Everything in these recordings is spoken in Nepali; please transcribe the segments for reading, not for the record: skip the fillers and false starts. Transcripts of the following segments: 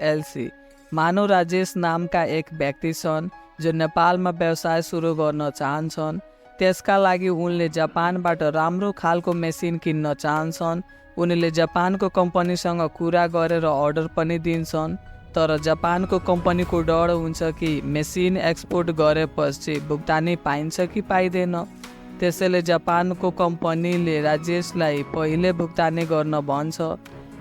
एलसी। मानव राजेश नामका एक व्यक्ति छन् जो नेपालमा व्यवसाय सुरु गर्न चाहन्छन्। त्यसका लागि उनले जापानबाट राम्रो खालको मेसिन किन्न चाहन्छन्। उनले जापानको कम्पनीसँग कुरा गरेर अर्डर पनि दिन्छन्, तर जापानको कम्पनीको डर हुन्छ कि मेसिन एक्सपोर्ट गरेपछि भुक्तानी पाइन्छ कि पाइँदैन। त्यसैले जापानको कम्पनीले राजेशलाई पहिले भुक्तानी गर्न भन्छ।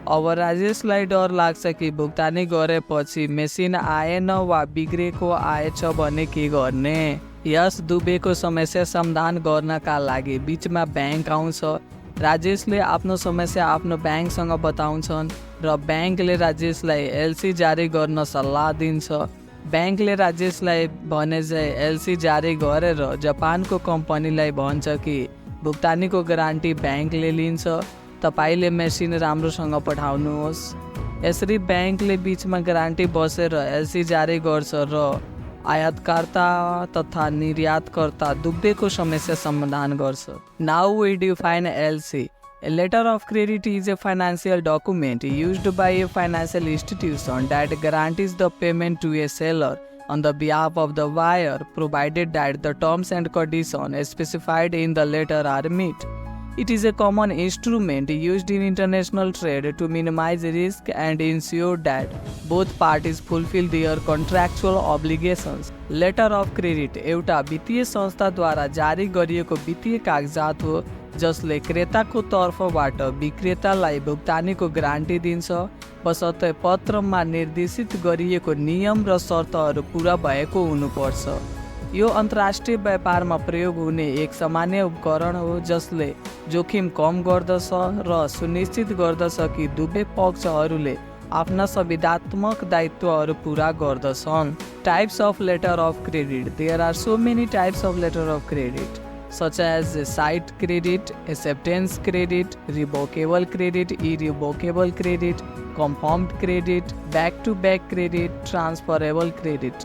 अब राजेशलाई डर लाग्छ कि भुक्तानी गरेपछि मेसिन आएन वा बिग्रेको आएछ भने के गर्ने। यस दुबेको समस्या समाधान गर्नका लागि बिचमा ब्याङ्क आउँछ। राजेशले आफ्नो समस्या आफ्नो ब्याङ्कसँग बताउँछन् र ब्याङ्कले राजेशलाई एलसी जारी गर्न सल्लाह दिन्छ। ब्याङ्कले राजेशलाई भने चाहिँ एलसी जारी गरेर जापानको कम्पनीलाई भन्छ कि भुक्तानीको ग्यारेन्टी ब्याङ्कले लिन्छ, तपाईँले मेसिन राम्रोसँग पठाउनुहोस्। यसरी ब्याङ्कले बिचमा ग्यारेन्टी बसेर एलसी जारी गर्छ र आयातकर्ता तथा निर्यातकर्ता दुवैको समस्या समाधान गर्छ। Now we define LC. A letter of credit is a financial document used by a financial institution that guarantees the payment to a seller on the behalf of the buyer, provided that the terms and conditions specified in the letter are met. It is a common instrument used in international trade to minimize risk and ensure that both parties fulfill their contractual obligations. Letter of credit एउटा वित्तीय संस्थाद्वारा जारी गरिएको वित्तीय कागजात हो जसले क्रेताको तर्फबाट विक्रेतालाई भुक्तानीको ग्यारेन्टी दिन्छ, बशर्ते पत्रमा निर्देशित गरिएको नियम र शर्तहरू पुरा भएको हुनुपर्छ। यो अन्तर्राष्ट्रिय व्यापारमा प्रयोग हुने एक सामान्य उपकरण हो जसले जोखिम कम गर्दछ र सुनिश्चित गर्दछ कि दुवै पक्षहरूले आफ्ना संविधात्मक दायित्वहरू पुरा गर्दछन्। Types of letter of credit. There are so many types of letter of credit such as site credit, acceptance credit, revocable credit, irrevocable credit, confirmed credit, back-to-back credit, transferable credit.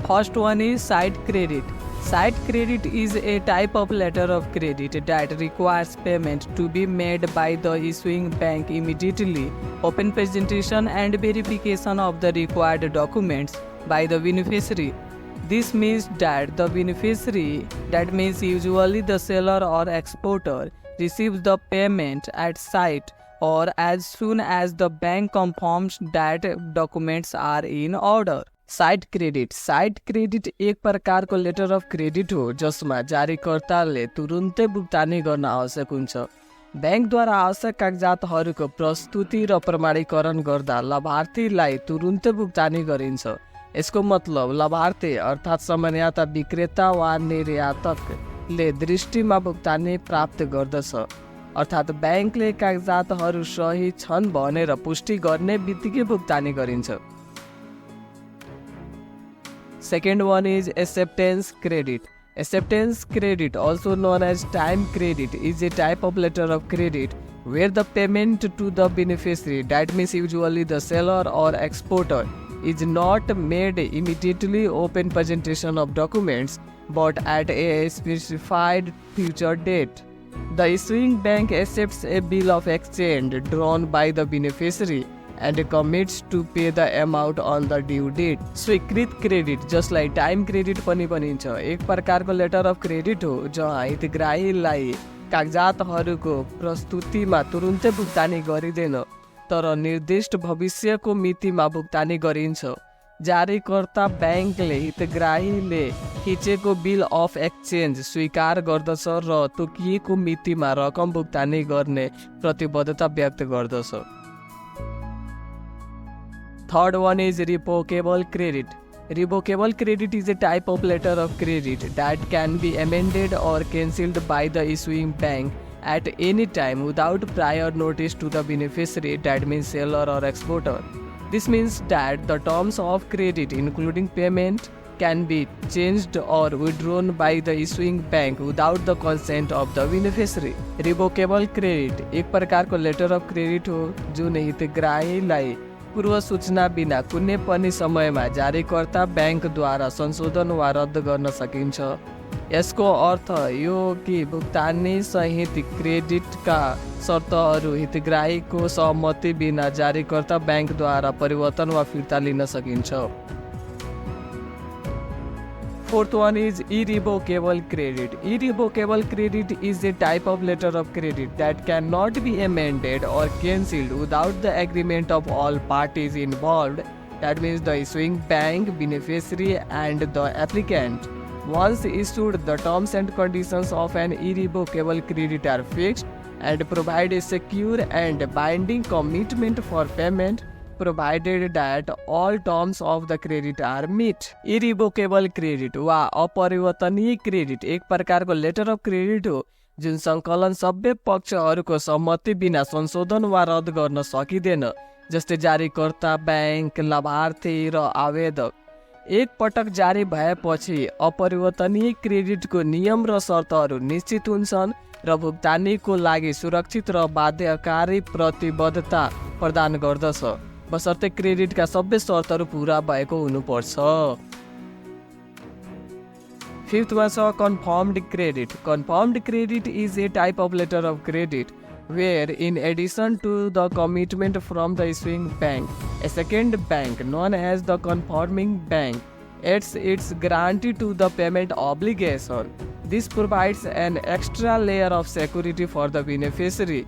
First one is site credit. Site credit is a type of letter of credit that requires payment to be made by the issuing bank immediately upon presentation and verification of the required documents by the beneficiary. This means that the beneficiary, that means usually the seller or exporter, receives the payment at sight or as soon as the bank confirms that documents are in order. Site credit. Site credit एक प्रकारको लेटर अफ क्रेडिट हो जसमा जारीकर्ताले तुरुन्तै भुक्तानी गर्न आवश्यक हुन्छ। ब्याङ्कद्वारा आवश्यक कागजातहरूको प्रस्तुति र प्रमाणीकरण गर्दा लाभार्थीलाई तुरुन्तै भुक्तानी गरिन्छ। यसको मतलब लाभार्थी अर्थात् सामान्यतः विक्रेता वा निर्यातकले दृष्टिमा भुक्तानी प्राप्त गर्दछ, अर्थात् ब्याङ्कले कागजातहरू सही छन् भनेर पुष्टि गर्ने बित्तिकै भुक्तानी गरिन्छ। Second one is acceptance credit. Acceptance credit, also known as time credit, is a type of letter of credit where the payment to the beneficiary, that means usually the seller or exporter, is not made immediately upon presentation of documents but at a specified future date. The issuing bank accepts a bill of exchange drawn by the beneficiary and commits to pay the amount on the due date. स्वीकृत क्रेडिट जसलाई टाइम क्रेडिट पनि भनिन्छ एक प्रकारको लेटर अफ क्रेडिट हो जहाँ हितग्राहीलाई कागजातहरूको प्रस्तुतिमा तुरुन्तै भुक्तानी गरिँदैन तर निर्दिष्ट भविष्यको मितिमा भुक्तानी गरिन्छ। जारीकर्ता ब्याङ्कले हितग्राहीले खिचेको बिल अफ एक्सचेन्ज स्वीकार गर्दछ र तोकिएको मितिमा रकम भुक्तानी गर्ने प्रतिबद्धता व्यक्त गर्दछ। Third one is revocable credit. Revocable credit is a type of letter of credit that can be amended or cancelled by the issuing bank at any time without prior notice to the beneficiary, that means seller or exporter. This means that the terms of credit, including payment, can be changed or withdrawn by the issuing bank without the consent of the beneficiary. Revocable credit एक प्रकारको letter of credit हो जुन हितग्राहीलाई पूर्व सूचना बिना कुनै पनि समयमा जारीकर्ता ब्याङ्कद्वारा संशोधन वा रद्द गर्न सकिन्छ। यसको अर्थ यो कि भुक्तानी सहित क्रेडिटका शर्तहरू हितग्राहीको सहमति बिना जारीकर्ता बैंकद्वारा परिवर्तन वा फिर्ता लिन सकिन्छ। Fourth one is irrevocable credit. Irrevocable credit is a type of letter of credit that cannot be amended or cancelled without the agreement of all parties involved. That means the issuing bank, beneficiary, and the applicant. Once issued, the terms and conditions of an irrevocable credit are fixed and provide a secure and binding commitment for payment, provided that all terms of the credit are met. Irrevocable credit वा अपरिवर्तनीय क्रेडिट एक प्रकारको लेटर अफ क्रेडिट हो जुन सङ्कलन सबै पक्षहरूको सम्मति बिना संशोधन वा रद्द गर्न सकिँदैन, जस्तै जारीकर्ता, बैंक, लाभार्थी र आवेदक। एक पटक जारी भएपछि अपरिवर्तनीय क्रेडिटको नियम र शर्तहरू निश्चित हुन्छन् र भुक्तानीको लागि सुरक्षित र बाध्यकारी प्रतिबद्धता प्रदान गर्दछ, बशर्ते क्रेडिटका सबै शर्तहरू पूरा भएको हुनुपर्छ। फिफ्थ मा छ confirmed credit. Confirmed credit is a type of letter of credit where in addition to the commitment from the issuing bank, a second bank known as the confirming bank adds its guarantee to the payment obligation. This provides an extra layer of security for the beneficiary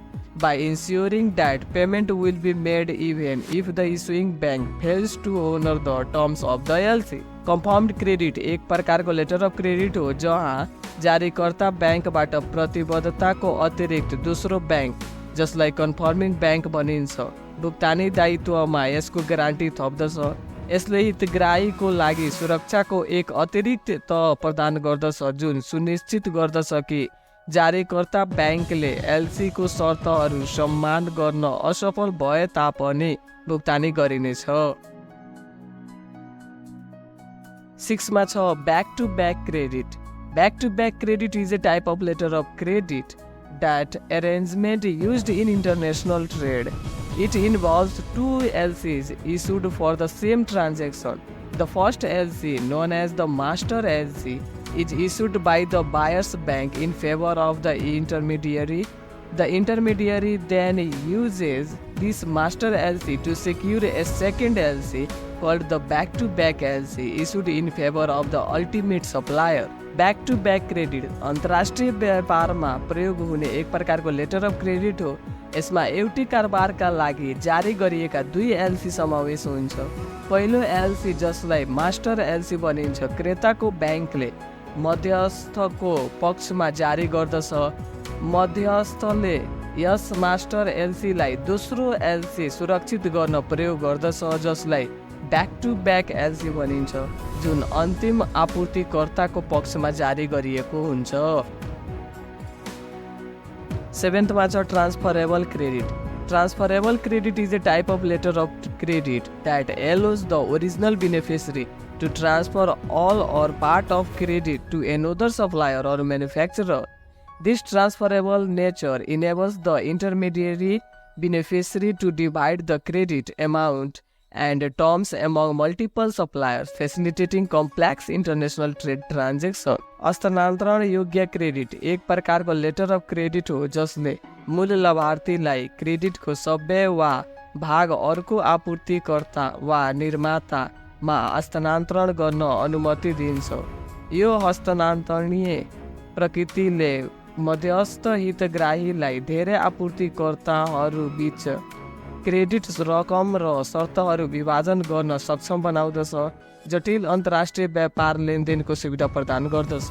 by ensuring that payment will be made even if the issuing bank fails to honor the terms of the LC. Confirmed credit एक प्रकारको लेटर अफ क्रेडिट हो जहाँ जारीकर्ता बैंकबाट प्रतिबद्धताको अतिरिक्त दोस्रो बैंक, जसलाई कन्फर्मिङ बैंक भनिन्छ, भुक्तानी दायित्वमा यसको ग्यारेन्टी थप्दछ। यसले हितग्राहीको लागि सुरक्षाको एक अतिरिक्त तह प्रदान गर्दछ जुन सुनिश्चित गर्दछ कि जारीकर्ता बैंकले एलसीको शर्तहरू सम्मान गर्न असफल भए तापनि भुक्तानी गरिनेछ। 6 मा छ back to back credit. Back to back credit is a type of letter of credit that arrangement used in international trade. It involves two LCs issued for the same transaction. The first LC, known as the master LC, is issued by the buyer's bank in favor of the intermediary. The intermediary then uses this master LC to secure a second LC called the back-to-back LC issued in favor of the ultimate supplier. Back to back credit अन्तर्राष्ट्रिय व्यापारमा प्रयोग हुने एक प्रकारको लेटर अफ क्रेडिट हो। यसमा एउटै कारोबारका लागि जारी गरिएका दुई एलसी समावेश हुन्छ। पहिलो एलसी, जसलाई मास्टर एलसी भनिन्छ, क्रेताको ब्याङ्कले मध्यस्थको पक्षमा जारी गर्दछ। मध्यस्थले यस मास्टर एलसीलाई दोस्रो एलसी सुरक्षित गर्न प्रयोग गर्दछ, जसलाई बैक टू बैक एलसी भनिन्छ, जुन अन्तिम आपूर्तिकर्ताको पक्षमा जारी गरिएको हुन्छ। 7th मा छ transferable credit. Transferable credit is a type of letter of credit that allows the original beneficiary to transfer all or part of credit to another supplier or manufacturer. This transferable nature enables the intermediary beneficiary to divide the credit amount and terms among multiple suppliers, facilitating complex international trade transactions. हस्तान्तरण योग्य क्रेडिट एक प्रकारको लेटर अफ क्रेडिट हो जसले मूल लाभार्थीलाई क्रेडिटको सबै वा भाग अर्को आपूर्तिकर्ता वा निर्मातामा हस्तान्तरण गर्न अनुमति दिन्छ। यो हस्तान्तरणीय प्रकृतिले मध्यस्थ हितग्राहीलाई धेरै आपूर्तिकर्ताहरू बीच क्रेडिट रकम र शर्तहरू विभाजन गर्न सक्षम बनाउँदछ, जटिल अन्तर्राष्ट्रिय व्यापार लेनदेनको सुविधा प्रदान गर्दछ।